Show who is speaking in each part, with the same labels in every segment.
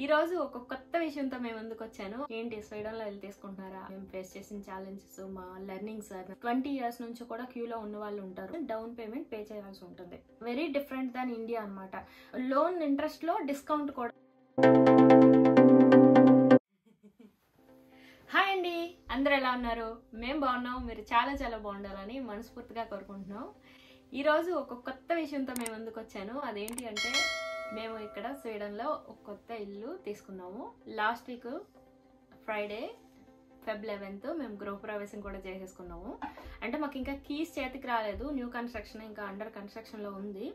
Speaker 1: ఈ రోజు ఒక కొత్త విషయంతో మేము ముందుకు వచ్చాను. ఏంటి స్వీడన్లో వెళ్ళి తీసుకుంటున్నారా? మేము ఫేస్ చేసిన ఛాలెంజెస్, మా లెర్నింగ్స్. 20 years నుంచి కూడా క్యూలో ఉన్న వాళ్ళు ఉంటారు. డౌన్ పేమెంట్ పే చేయాల్సి ఉంటుంది. వెరీ డిఫరెంట్ దాన్ ఇండియా అన్నమాట. లోన్ ఇంట్రెస్ట్ లో డిస్కౌంట్ కూడా. హాయ్ అండి, అందరు ఎలా ఉన్నారు? మేము బాగున్నాం. మీరు చాలా చాలా బాగుండాలని మనస్ఫూర్తిగా కోరుకుంటున్నాం. ఈరోజు ఒక కొత్త విషయంతో మేము ముందుకు వచ్చాను. అదేంటి అంటే, మేము ఇక్కడ స్వీడన్లో ఒక కొత్త ఇల్లు తీసుకున్నాము. Last week Friday Feb 11th మేము గృహప్రవేశం కూడా చేసేసుకున్నాము. అంటే మాకు ఇంకా కీస్ చేతికి రాలేదు. న్యూ కన్స్ట్రక్షన్ ఇంకా అండర్ కన్స్ట్రక్షన్లో ఉంది.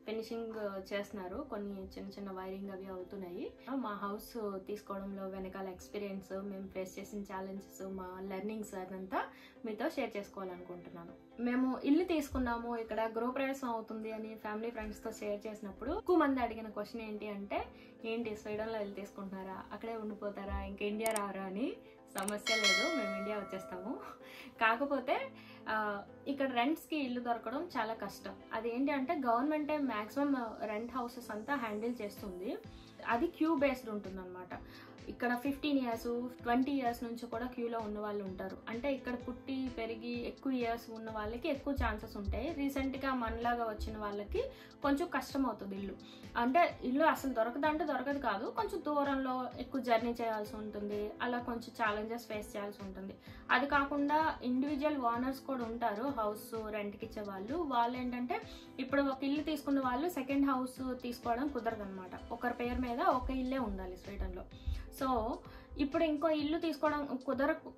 Speaker 1: ఫినిషింగ్ చేస్తున్నారు. కొన్ని చిన్న చిన్న వైరింగ్ అవి అవుతున్నాయి. మా హౌస్ తీసుకోవడంలో వెనకాల ఎక్స్పీరియన్స్, మేము ఫేస్ చేసిన ఛాలెంజెస్, మా లెర్నింగ్స్ అదంతా మీతో షేర్ చేసుకోవాలనుకుంటున్నాను. మేము ఇల్లు తీసుకున్నాము, ఇక్కడ గృహప్రవేశం అవుతుంది అని ఫ్యామిలీ ఫ్రెండ్స్తో షేర్ చేసినప్పుడు ఎక్కువ మంది అడిగిన క్వశ్చన్ ఏంటి అంటే, ఏంటి స్వీడన్లో ఇల్లు తీసుకుంటున్నారా? అక్కడే ఉండిపోతారా? ఇంకా ఇండియా రారా అని. సమస్య లేదు, మేము ఇండియా వచ్చేస్తాము. కాకపోతే ఇక్కడ రెంట్స్కి ఇల్లు దొరకడం చాలా కష్టం. అదేంటి అంటే, గవర్నమెంటే మ్యాక్సిమం రెంట్ హౌసెస్ అంతా హ్యాండిల్ చేస్తుంది. అది క్యూ బేస్డ్ ఉంటుంది అనమాట. ఇక్కడ 15 years 20 years నుంచి కూడా క్యూలో ఉన్న వాళ్ళు ఉంటారు. అంటే ఇక్కడ పుట్టి పెరిగి ఎక్కువ ఇయర్స్ ఉన్న వాళ్ళకి ఎక్కువ ఛాన్సెస్ ఉంటాయి. రీసెంట్గా మనలాగా వచ్చిన వాళ్ళకి కొంచెం కష్టం అవుతుంది ఇల్లు. అంటే ఇల్లు అసలు దొరకదంటే దొరకదు కాదు, కొంచెం దూరంలో ఎక్కువ జర్నీ చేయాల్సి ఉంటుంది. అలా కొంచెం ఛాలెంజెస్ ఫేస్ చేయాల్సి ఉంటుంది. అది కాకుండా ఇండివిజువల్ ఓనర్స్ కూడా ఉంటారు, హౌస్ రెంట్కి ఇచ్చే వాళ్ళు. వాళ్ళు ఏంటంటే, ఇప్పుడు ఒక ఇల్లు తీసుకున్న వాళ్ళు సెకండ్ హౌస్ తీసుకోవడం కుదరదు అనమాట. ఒకరి పేరు మీద ఒక ఇల్లే ఉండాలి స్వీడన్లో. సో ఇప్పుడు ఇంకో ఇల్లు తీసుకోవడం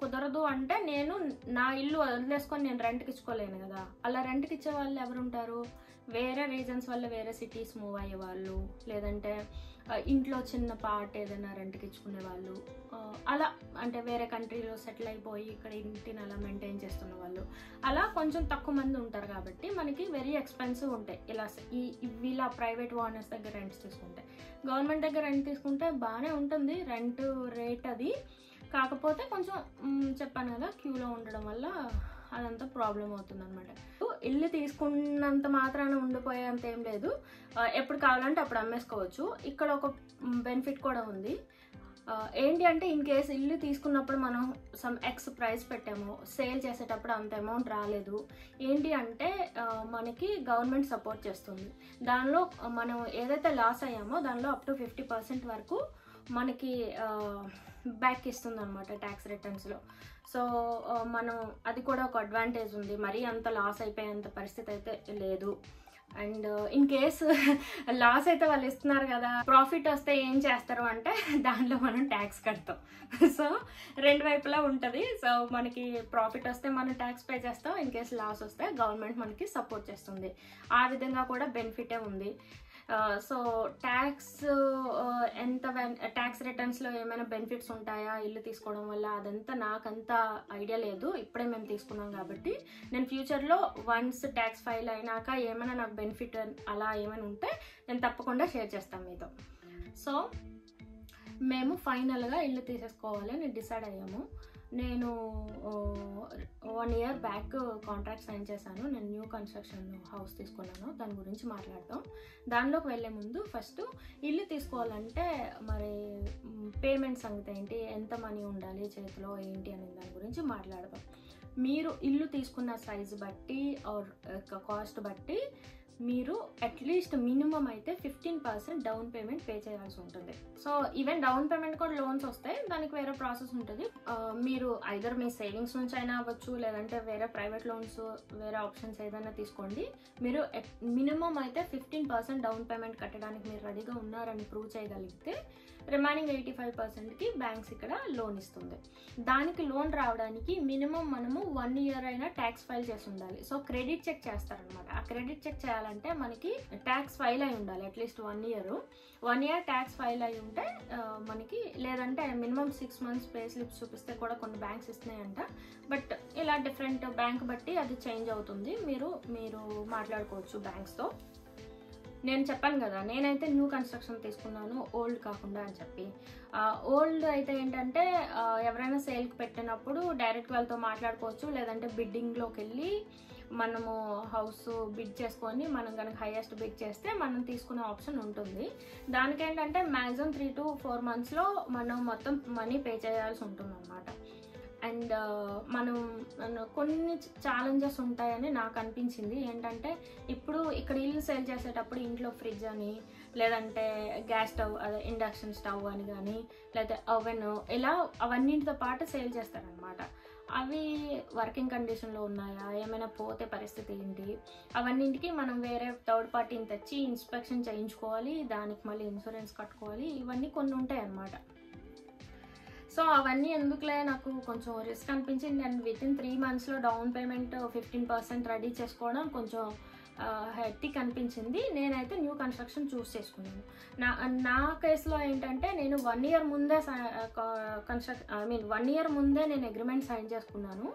Speaker 1: కుదరదు అంటే, నేను నా ఇల్లు వదిలేసుకొని నేను రెంట్కి ఇచ్చుకోలేను కదా. అలా రెంట్కి ఇచ్చే వాళ్ళు ఎవరు ఉంటారు? వేరే రీజన్స్ వల్ల వేరే సిటీస్ మూవ్ అయ్యే వాళ్ళు, లేదంటే ఇంట్లో చిన్న పార్ట్ ఏదైనా రెంట్కి ఇచ్చుకునే వాళ్ళు, అలా అంటే వేరే కంట్రీలో సెటిల్ అయిపోయి ఇక్కడ ఇంటిని అలా మెయింటైన్ చేస్తున్న వాళ్ళు, అలా కొంచెం తక్కువ మంది ఉంటారు. కాబట్టి మనకి వెరీ ఎక్స్పెన్సివ్ ఉంటాయి ఇలా వీళ్ళ ప్రైవేట్ ఓనర్స్ దగ్గర రెంట్స్ తీసుకుంటే. గవర్నమెంట్ దగ్గర రెంట్ తీసుకుంటే బాగానే ఉంటుంది రెంట్ రేట్ అది. కాకపోతే కొంచెం చెప్పాను కదా, క్యూలో ఉండడం వల్ల అదంతా ప్రాబ్లం అవుతుంది అనమాట. ఇల్లు తీసుకున్నంత మాత్రాన ఉండిపోయేంత ఏం లేదు. ఎప్పుడు కావాలంటే అప్పుడు అమ్మేసుకోవచ్చు. ఇక్కడ ఒక బెనిఫిట్ కూడా ఉంది. ఏంటి అంటే, ఇన్ కేసు ఇల్లు తీసుకున్నప్పుడు మనం సమ్ ఎక్స్ ప్రైస్ పెట్టాము, సేల్ చేసేటప్పుడు అంత అమౌంట్ రాలేదు, ఏంటి అంటే మనకి గవర్నమెంట్ సపోర్ట్ చేస్తుంది. దానిలో మనం ఏదైతే లాస్ అయ్యామో దానిలో అప్ టు 50% వరకు మనకి బ్యాక్ ఇస్తుంది అనమాట ట్యాక్స్ రిటర్న్స్లో. సో మనం అది కూడా ఒక అడ్వాంటేజ్ ఉంది. మరీ అంత లాస్ అయిపోయేంత పరిస్థితి అయితే లేదు. అండ్ ఇన్ కేస్ లాస్ అయితే వాళ్ళు ఇస్తున్నారు కదా, ప్రాఫిట్ వస్తే ఏం చేస్తారు అంటే దానిలో మనం ట్యాక్స్ కడతాం. సో రెండు వైపులా ఉంటుంది. సో మనకి ప్రాఫిట్ వస్తే మనం ట్యాక్స్ పే చేస్తాం, ఇన్ కేస్ లాస్ వస్తే గవర్నమెంట్ మనకి సపోర్ట్ చేస్తుంది. ఆ విధంగా కూడా బెనిఫిటే ఉంది. సో ట్యాక్స్ ట్యాక్స్ రిటర్న్స్లో ఏమైనా బెనిఫిట్స్ ఉంటాయా ఇల్లు తీసుకోవడం వల్ల, అదంతా నాకంత ఐడియా లేదు. ఇప్పుడే మేము తీసుకున్నాం కాబట్టి, నేను ఫ్యూచర్లో వన్స్ ట్యాక్స్ ఫైల్ అయినాక ఏమైనా నాకు బెనిఫిట్ అలా ఏమైనా ఉంటే నేను తప్పకుండా షేర్ చేస్తాను మీతో. సో మేము ఫైనల్గా ఇల్లు తీసేసుకోవాలని డిసైడ్ అయ్యాము. నేను 1 year బ్యాక్ కాంట్రాక్ట్ సైన్ చేశాను. నేను న్యూ కన్స్ట్రక్షన్ హౌస్ తీసుకున్నాను. దాని గురించి మాట్లాడతాం. దానిలోకి వెళ్ళే ముందు ఫస్ట్ ఇల్లు తీసుకోవాలంటే మరి పేమెంట్ సంగతి ఏంటి, ఎంత మనీ ఉండాలి చేతిలో ఏంటి అనే దాని గురించి మాట్లాడదాం. మీరు ఇల్లు తీసుకున్న సైజు బట్టి ఆర్ కాస్ట్ బట్టి మీరు అట్లీస్ట్ మినిమం అయితే 15% డౌన్ పేమెంట్ పే చేయాల్సి ఉంటుంది. సో ఈవెన్ డౌన్ పేమెంట్ కూడా లోన్స్ వస్తాయి, దానికి వేరే ప్రాసెస్ ఉంటుంది. మీరు ఐదర్ మీ సేవింగ్స్ నుంచి అయినా అవ్వచ్చు, లేదంటే వేరే ప్రైవేట్ లోన్స్ వేరే ఆప్షన్స్ ఏదైనా తీసుకోండి. మీరు మినిమం అయితే 15% డౌన్ పేమెంట్ కట్టడానికి మీరు రెడీగా ఉన్నారని ప్రూవ్ చేయగలిగితే రిమైనింగ్ 85%కి బ్యాంక్స్ ఇక్కడ లోన్ ఇస్తుంది. దానికి లోన్ రావడానికి మినిమం మనము 1 year అయినా ట్యాక్స్ ఫైల్ చేసి ఉండాలి. సో క్రెడిట్ చెక్ చేస్తారనమాట. ఆ క్రెడిట్ చెక్ చేయాలంటే మనకి ట్యాక్స్ ఫైల్ అయి ఉండాలి అట్లీస్ట్ 1 year ట్యాక్స్ ఫైల్ అయి ఉంటే మనకి, లేదంటే మినిమం 6 months పే స్లిప్స్ చూపిస్తే కూడా కొన్ని బ్యాంక్స్ ఇస్తున్నాయంట. బట్ ఇలా డిఫరెంట్ బ్యాంక్ బట్టి అది చేంజ్ అవుతుంది. మీరు మాట్లాడుకోవచ్చు బ్యాంక్స్తో. నేను చెప్పాను కదా, నేనైతే న్యూ కన్స్ట్రక్షన్ తీసుకున్నాను, ఓల్డ్ కాకుండా అని చెప్పి. ఓల్డ్ అయితే ఏంటంటే ఎవరైనా సేల్కి పెట్టినప్పుడు డైరెక్ట్ వాళ్ళతో మాట్లాడుకోవచ్చు, లేదంటే బిడ్డింగ్లోకి వెళ్ళి మనము హౌస్ బిడ్ చేసుకొని మనం కనుక హైయెస్ట్ బిడ్ చేస్తే మనం తీసుకునే ఆప్షన్ ఉంటుంది. దానికి ఏంటంటే మ్యాక్సిమం 3 to 4 monthsలో మనం మొత్తం మనీ పే చేయాల్సి ఉంటుంది అనమాట. అండ్ మనం కొన్ని ఛాలెంజెస్ ఉంటాయని నాకు అనిపించింది. ఏంటంటే ఇప్పుడు ఇక్కడ ఇల్లు సేల్ చేసేటప్పుడు ఇంట్లో ఫ్రిడ్జ్ అని, లేదంటే గ్యాస్ స్టవ్ అదే ఇండక్షన్ స్టవ్ అని కానీ, లేకపోతే ఓవెన్ ఇలా అవన్నింటితో పాటు సేల్ చేస్తారనమాట. అవి వర్కింగ్ కండిషన్లో ఉన్నాయా, ఏమైనా పోతే పరిస్థితి ఏంటి, అవన్నింటికి మనం వేరే థర్డ్ పార్టీని తెచ్చి ఇన్స్పెక్షన్ చేయించుకోవాలి, దానికి మళ్ళీ ఇన్సూరెన్స్ కట్టుకోవాలి, ఇవన్నీ కొన్ని ఉంటాయి అన్నమాట. సో అవన్నీ ఎందుకులే నాకు కొంచెం రిస్క్ అనిపించింది. అండ్ వితిన్ 3 monthsలో డౌన్ పేమెంట్ 15% రెడీ చేసుకోవడం కొంచెం హెక్టిక్ అనిపించింది. నేనైతే న్యూ కన్స్ట్రక్షన్ చూస్ చేసుకున్నాను. నా కేసులో ఏంటంటే నేను 1 year ముందే 1 year ముందే నేను అగ్రిమెంట్ సైన్ చేసుకున్నాను.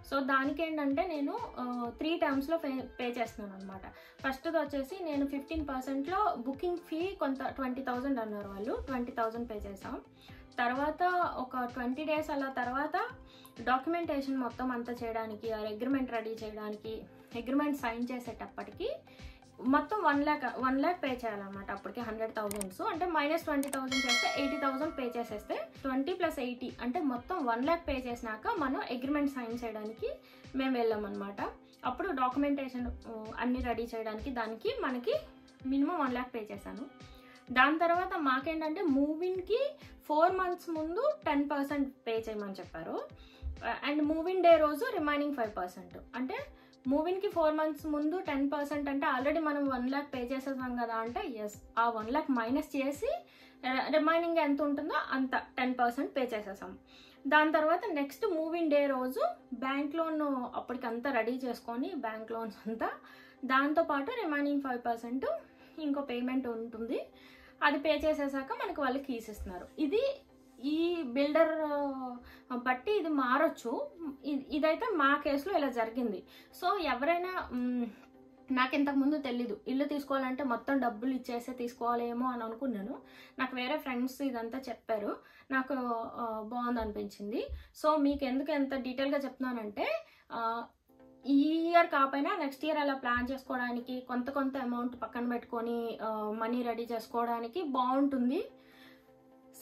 Speaker 1: సో దానికి ఏంటంటే నేను 3 termsలో పే చేస్తున్నాను అనమాట. ఫస్ట్ది వచ్చేసి నేను 15%లో బుకింగ్ ఫీ కొంత 20,000 అన్నారు వాళ్ళు, 20,000 పే చేసాం. తర్వాత ఒక 20 days అలా తర్వాత డాక్యుమెంటేషన్ మొత్తం అంతా చేయడానికి, అగ్రిమెంట్ రెడీ చేయడానికి, అగ్రిమెంట్ సైన్ చేసేటప్పటికి మొత్తం 1 lakh పే చేయాలన్నమాట. అప్పటికి 100,000 అంటే -20,000 చేస్తే 80,000 పే చేసేస్తే 20 + 80 అంటే మొత్తం 1 lakh పే చేసినాక మనం అగ్రిమెంట్ సైన్ చేయడానికి మేము వెళ్ళామన్నమాట. అప్పుడు డాక్యుమెంటేషన్ అన్ని రెడీ చేయడానికి దానికి మనకి మినిమం 1 lakh పే చేశాను. దాని తర్వాత మాకేంటంటే మూవిన్కి 4 months ముందు 10% పే చేయమని చెప్పారు. అండ్ మూవిన్ డే రోజు రిమైనింగ్ 5%. అంటే మూవిన్కి 4 months ముందు 10% అంటే ఆల్రెడీ మనం 1 lakh పే చేసేసాం కదా అంటే ఎస్, ఆ 1 lakh మైనస్ చేసి రిమైనింగ్ ఎంత ఉంటుందో అంత 10% పే చేసేసాం. దాని తర్వాత నెక్స్ట్ మూవిన్ డే రోజు బ్యాంక్ లోన్ అప్పటికంతా రెడీ చేసుకొని బ్యాంక్ లోన్స్ అంతా, దాంతోపాటు రిమైనింగ్ 5% ఇంకో పేమెంట్ ఉంటుంది. అది పే చేసేసాక మనకు వాళ్ళు కీస్ ఇస్తున్నారు. ఇది ఈ బిల్డర్ బట్టి ఇది మారొచ్చు. ఇదైతే మా కేసులో ఇలా జరిగింది. సో ఎవరైనా నాకు ఇంతకుముందు తెలీదు, ఇల్లు తీసుకోవాలంటే మొత్తం డబ్బులు ఇచ్చేసే తీసుకోవాలేమో అని అనుకున్నాను. నాకు వేరే ఫ్రెండ్స్ ఇదంతా చెప్పారు, నాకు బాగుంది అనిపించింది. సో మీకు ఎందుకు ఎంత డీటెయిల్గా చెప్తున్నానంటే ఈ ఇయర్ కాకపోయినా నెక్స్ట్ ఇయర్ అలా ప్లాన్ చేసుకోవడానికి, కొంత అమౌంట్ పక్కన పెట్టుకొని మనీ రెడీ చేసుకోవడానికి బాగుంటుంది.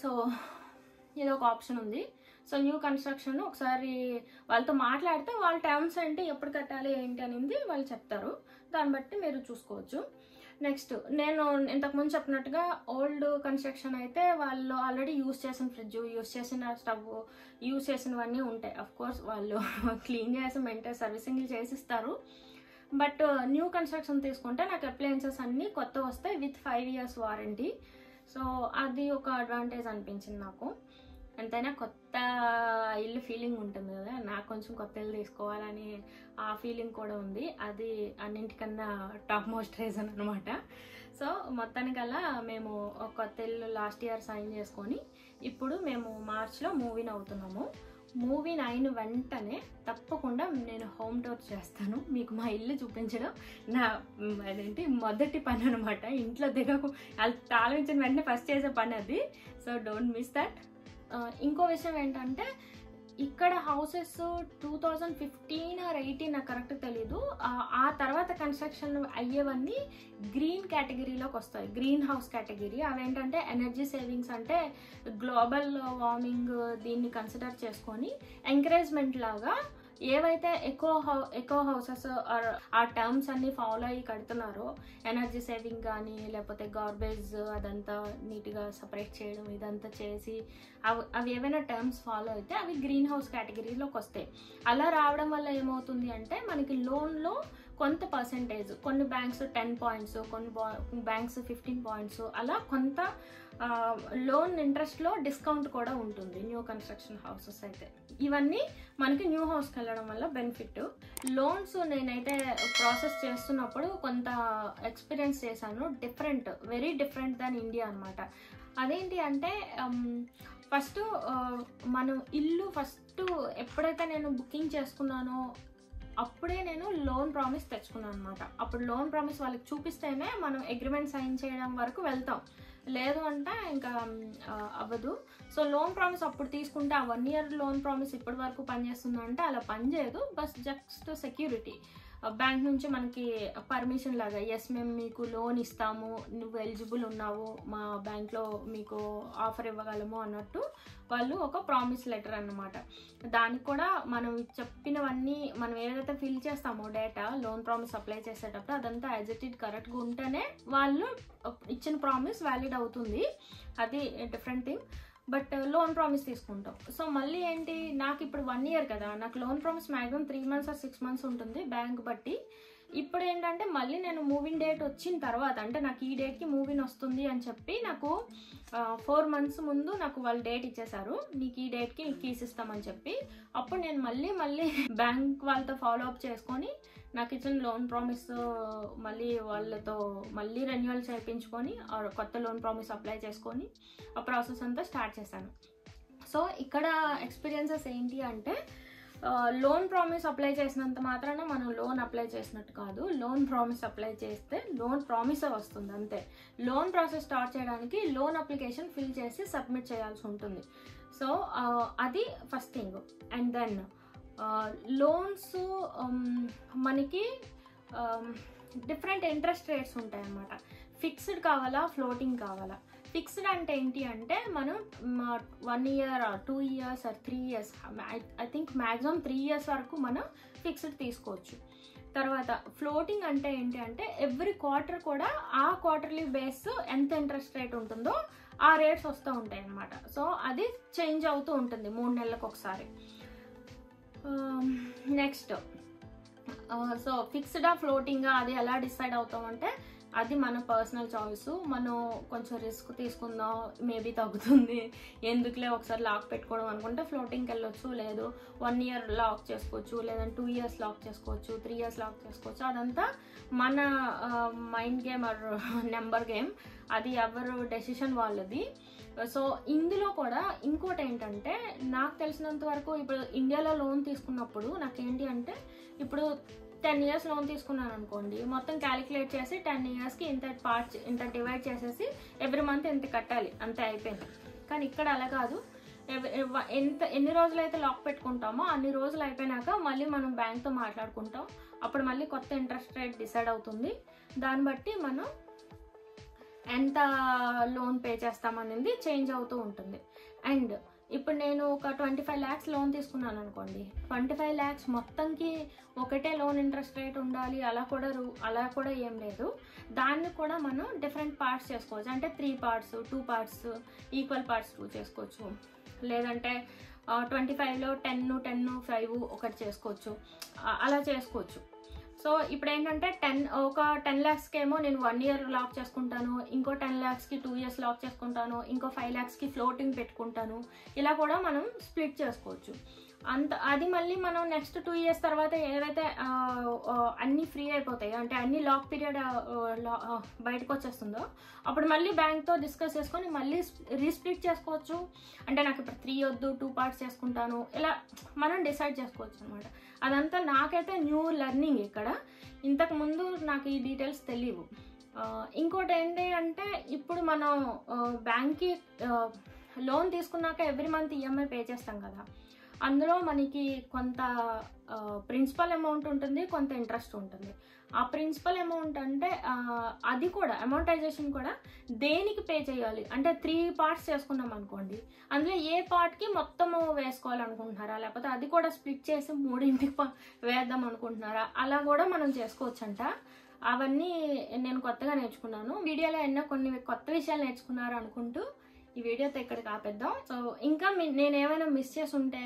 Speaker 1: సో ఇది ఒక ఆప్షన్ ఉంది. సో న్యూ కన్స్ట్రక్షన్ ఒకసారి వాళ్ళతో మాట్లాడితే వాళ్ళ టర్మ్స్ ఏంటి, ఎప్పుడు కట్టాలి ఏంటి అనేది వాళ్ళు చెప్తారు. దాన్ని బట్టి మీరు చూసుకోవచ్చు. నెక్స్ట్ నేను ఇంతకుముందు చెప్పినట్టుగా ఓల్డ్ కన్స్ట్రక్షన్ అయితే వాళ్ళు ఆల్రెడీ యూజ్ చేసిన ఫ్రిడ్జ్, యూజ్ చేసిన స్టవ్, యూజ్ చేసినవన్నీ ఉంటాయి. అఫ్ కోర్స్ వాళ్ళు క్లీన్ చేసి మెయింటైన్ సర్వీసింగ్ చేసిస్తారు. బట్ న్యూ కన్స్ట్రక్షన్ తీసుకుంటే నాకు అప్లయన్సెస్ అన్నీ కొత్త వస్తాయి విత్ 5 years వారంటీ. సో అది ఒక అడ్వాంటేజ్ అనిపించింది నాకు. ఎంతైనా కొత్త ఇల్లు ఫీలింగ్ ఉంటుంది కదా, నాకు కొంచెం కొత్త ఇల్లు తీసుకోవాలని ఆ ఫీలింగ్ కూడా ఉంది. అది అన్నింటికన్నా టాప్ మోస్ట్ రీజన్ అనమాట. సో మొత్తానికల్లా మేము కొత్త ఇల్లు లాస్ట్ ఇయర్ సైన్ చేసుకొని ఇప్పుడు మేము మార్చ్లో మూవీన్ అవుతున్నాము. మూవీన్ అయిన వెంటనే తప్పకుండా నేను హోమ్ టూర్ చేస్తాను. మీకు మా ఇల్లు చూపించడం నా అదేంటి మొదటి పని అనమాట. ఇంట్లో దిగకు ఆలోచించిన వెంటనే ఫస్ట్ చేసే పని అది. So don't miss that. ఇంకో విషయం ఏంటంటే ఇక్కడ హౌసెస్ 2015 or 18 నాకు కరెక్ట్ తెలీదు, ఆ తర్వాత కన్స్ట్రక్షన్ అయ్యేవన్నీ గ్రీన్ కేటగిరీలోకి వస్తాయి, గ్రీన్ హౌస్ కేటగిరీ. అవేంటంటే ఎనర్జీ సేవింగ్స్, అంటే గ్లోబల్ వార్మింగ్ దీన్ని కన్సిడర్ చేసుకొని ఎంకరేజ్మెంట్ లాగా ఏవైతే ఎకో హౌసెస్ ఆ టర్మ్స్ అన్ని ఫాలో అయ్యి కడుతున్నారో, ఎనర్జీ సేవింగ్ కానీ లేకపోతే గార్బేజ్ అదంతా నీట్గా సపరేట్ చేయడం ఇదంతా చేసి అవి ఏవైనా టర్మ్స్ ఫాలో అయితే అవి గ్రీన్ హౌస్ కేటగిరీలోకి వస్తాయి. అలా రావడం వల్ల ఏమవుతుంది అంటే మనకి లోన్లో కొంత పర్సెంటేజ్, కొన్ని బ్యాంక్స్ 10 points, కొన్ని బ్యాంక్స్ 15 points, అలా కొంత లోన్ ఇంట్రెస్ట్లో డిస్కౌంట్ కూడా ఉంటుంది న్యూ కన్స్ట్రక్షన్ హౌసెస్ అయితే. ఇవన్నీ మనకి న్యూ హౌస్కి వెళ్ళడం వల్ల బెనిఫిట్. లోన్స్ నేనైతే ప్రాసెస్ చేస్తున్నప్పుడు కొంత ఎక్స్పీరియన్స్ చేశాను. వెరీ డిఫరెంట్ దాన్ ఇండియా అనమాట. అదేంటి అంటే ఫస్ట్ మనం ఇల్లు ఎప్పుడైతే నేను బుకింగ్ చేసుకున్నానో అప్పుడే నేను లోన్ ప్రామిస్ తెచ్చుకున్నాను అనమాట. అప్పుడు లోన్ ప్రామిస్ వాళ్ళకి చూపిస్తేనే మనం అగ్రిమెంట్ సైన్ చేయడం వరకు వెళ్తాం, లేదు అంటే ఇంకా అవ్వదు. సో లోన్ ప్రామిస్ అప్పుడు తీసుకుంటే ఆ 1 year లోన్ ప్రామిస్ ఇప్పటి వరకు పనిచేస్తుందంటే అలా పనిచేయదు, బస్ జస్ట్ సెక్యూరిటీ. బ్యాంక్ నుంచి మనకి పర్మిషన్ లాగా, ఎస్ మేము మీకు లోన్ ఇస్తాము, నువ్వు ఎలిజిబుల్ ఉన్నావు, మా బ్యాంక్లో మీకు ఆఫర్ ఇవ్వగలము అన్నట్టు వాళ్ళు ఒక ప్రామిస్ లెటర్ అన్నమాట. దానికి కూడా మనం చెప్పినవన్నీ మనం ఏదైతే ఫిల్ చేస్తామో డేటా లోన్ ప్రామిస్ అప్లై చేసేటప్పుడు అదంతా యాజ్ ఇట్ ఈజ్ కరెక్ట్గా ఉంటేనే వాళ్ళు ఇచ్చిన ప్రామిస్ వ్యాలిడ్ అవుతుంది. అది different thing. But loan promise తీసుకుంటాం. సో మళ్ళీ ఏంటి, నాకు ఇప్పుడు 1 year కదా, నాకు loan promise maximum 3 months or 6 months ఉంటుంది బ్యాంక్ బట్టి. ఇప్పుడు ఏంటంటే మళ్ళీ నేను మూవింగ్ డేట్ వచ్చిన తర్వాత, అంటే నాకు ఈ డేట్కి మూవింగ్ వస్తుంది అని చెప్పి నాకు 4 months ముందు నాకు వాళ్ళు డేట్ ఇచ్చేసారు, నీకు ఈ డేట్కి కీస్ ఇస్తామని చెప్పి. అప్పుడు నేను మళ్ళీ బ్యాంక్ వాళ్ళతో ఫాలో అప్ చేసుకొని నాకు ఇచ్చిన లోన్ ప్రామిస్ మళ్ళీ వాళ్ళతో మళ్ళీ రెన్యువల్ చేయించుకొని కొత్త లోన్ ప్రామిస్ అప్లై చేసుకొని ఆ ప్రాసెస్ అంతా స్టార్ట్ చేశాను. సో ఇక్కడ ఎక్స్పీరియన్సెస్ ఏంటి అంటే, లోన్ ప్రామిస్ అప్లై చేసినంత మాత్రాన మనం లోన్ అప్లై చేసినట్టు కాదు. లోన్ ప్రామిస్ అప్లై చేస్తే లోన్ ప్రామిస్ వస్తుంది అంతే. లోన్ ప్రాసెస్ స్టార్ట్ చేయడానికి లోన్ అప్లికేషన్ ఫిల్ చేసి సబ్మిట్ చేయాల్సి ఉంటుంది. సో అది first thing. And then loans మనకి డిఫరెంట్ ఇంట్రెస్ట్ రేట్స్ ఉంటాయి అన్నమాట. ఫిక్స్డ్ కావాలా, ఫ్లోటింగ్ కావాలా? ఫిక్స్డ్ అంటే ఏంటి అంటే, మనం 1 year or 2 years or 3 years, I think maximum 3 years వరకు మనం ఫిక్స్డ్ తీసుకోవచ్చు. తర్వాత ఫ్లోటింగ్ అంటే ఏంటి అంటే, ఎవ్రీ క్వార్టర్ కూడా ఆ క్వార్టర్లీ బేస్ ఎంత ఇంట్రెస్ట్ రేట్ ఉంటుందో ఆ రేట్స్ వస్తూ ఉంటాయి అన్నమాట. సో అది చేంజ్ అవుతూ ఉంటుంది 3 నెలలకు ఒకసారి. నెక్స్ట్, సో ఫిక్స్డా ఫ్లోటింగా అది ఎలా డిసైడ్ అవుతామంటే, అది మన పర్సనల్ చాయిస్. మనం కొంచెం రిస్క్ తీసుకుందాం, మేబీ తగ్గుతుంది, ఎందుకులే ఒకసారి లాక్ పెట్టుకోవడం అనుకుంటే ఫ్లోటింగ్కి వెళ్ళొచ్చు. లేదు 1 year లాక్ చేసుకోవచ్చు, లేదంటే 2 years లాక్ చేసుకోవచ్చు, 3 years లాక్ చేసుకోవచ్చు. అదంతా మన mind game or number game, అది ఎవరు డెసిషన్ వాళ్ళది. సో ఇందులో కూడా ఇంకోటి ఏంటంటే, నాకు తెలిసినంత వరకు ఇప్పుడు ఇండియాలో లోన్ తీసుకున్నప్పుడు నాకేంటి అంటే, ఇప్పుడు 10 years లోన్ తీసుకున్నాను అనుకోండి, మొత్తం క్యాలిక్యులేట్ చేసి 10 yearsకి ఇంత డివైడ్ చేసేసి ఎవ్రీ మంత్ ఎంత కట్టాలి, అంతే అయిపోయింది. కానీ ఇక్కడ అలా కాదు. ఎన్ని రోజులైతే లాక్ పెట్టుకుంటామో అన్ని రోజులు అయిపోయినాక మళ్ళీ మనం బ్యాంక్తో మాట్లాడుకుంటాం. అప్పుడు మళ్ళీ కొత్త ఇంట్రెస్ట్ రేట్ డిసైడ్ అవుతుంది. దాన్ని బట్టి మనం ఎంత లోన్ పే చేస్తామనేది చేంజ్ అవుతూ ఉంటుంది. అండ్ ఇప్పుడు నేను ఒక 25 lakhs లోన్ తీసుకున్నాను అనుకోండి, 25 lakhs మొత్తంకి ఒకటే లోన్ ఇంట్రెస్ట్ రేట్ ఉండాలి అలా కూడా ఏం లేదు. దాన్ని కూడా మనం డిఫరెంట్ పార్ట్స్ చేసుకోవచ్చు. అంటే 3 parts, 2 parts, ఈక్వల్ పార్ట్స్ 2 చేసుకోవచ్చు. లేదంటే 25లో 10, 5 ఒకటి చేసుకోవచ్చు. అలా చేసుకోవచ్చు. సో ఇప్పుడు ఏంటంటే ఒక 10 lakhsకి ఏమో నేను 1 year లాక్ చేసుకుంటాను, ఇంకో 10 lakhsకి 2 years లాక్ చేసుకుంటాను, ఇంకో 5 lakhsకి ఫ్లోటింగ్ పెట్టుకుంటాను. ఇలా కూడా మనం స్ప్లిట్ చేసుకోవచ్చు. అది మళ్ళీ మనం నెక్స్ట్ 2 years తర్వాత ఏవైతే అన్నీ ఫ్రీ అయిపోతాయి, అంటే అన్ని లాక్ పీరియడ్ బయటకు వచ్చేస్తుందో అప్పుడు మళ్ళీ బ్యాంక్తో డిస్కస్ చేసుకొని మళ్ళీ రీస్ప్లిట్ చేసుకోవచ్చు. అంటే నాకు ఇప్పుడు 3 వద్దు, 2 parts చేసుకుంటాను, ఇలా మనం డిసైడ్ చేసుకోవచ్చు అనమాట. అదంతా నాకైతే న్యూ లెర్నింగ్. ఇక్కడ ఇంతకు ముందు నాకు ఈ డీటెయిల్స్ తెలియవు. ఇంకోటి ఏంటి అంటే, ఇప్పుడు మనం బ్యాంక్కి లోన్ తీసుకున్నాక ఎవ్రీ మంత్ ఈఎంఐ పే చేస్తాం కదా, అందులో మనకి కొంత ప్రిన్సిపల్ అమౌంట్ ఉంటుంది, కొంత ఇంట్రెస్ట్ ఉంటుంది. ఆ ప్రిన్సిపల్ అమౌంట్ అంటే అది కూడా అమౌంటైజేషన్ కూడా దేనికి పే చేయాలి అంటే 3 parts చేసుకున్నాం అనుకోండి, అందులో ఏ పార్ట్కి మొత్తము వేసుకోవాలనుకుంటున్నారా, లేకపోతే అది కూడా స్ప్లిట్ చేసి 3ంటికి వేద్దాం అనుకుంటున్నారా, అలా కూడా మనం చేసుకోవచ్చంట. అవన్నీ నేను కొత్తగా నేర్చుకున్నాను. వీడియోలో ఎన్నో కొన్ని కొత్త విషయాలు నేర్చుకున్నారు అనుకుంటూ ఈ వీడియోతో ఇక్కడికి ఆపేద్దాం. సో ఇంకా నేను ఏమైనా మిస్ చేసి ఉంటే,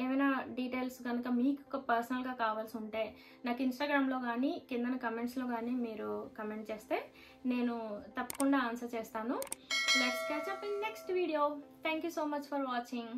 Speaker 1: ఏమైనా డీటెయిల్స్ కనుక మీకు పర్సనల్గా కావాల్సి ఉంటే నాకు ఇన్స్టాగ్రామ్లో కానీ కింద కమెంట్స్లో కానీ మీరు కమెంట్ చేస్తే నేను తప్పకుండా ఆన్సర్ చేస్తాను. Let's catch up in next video. Thank you so much for watching.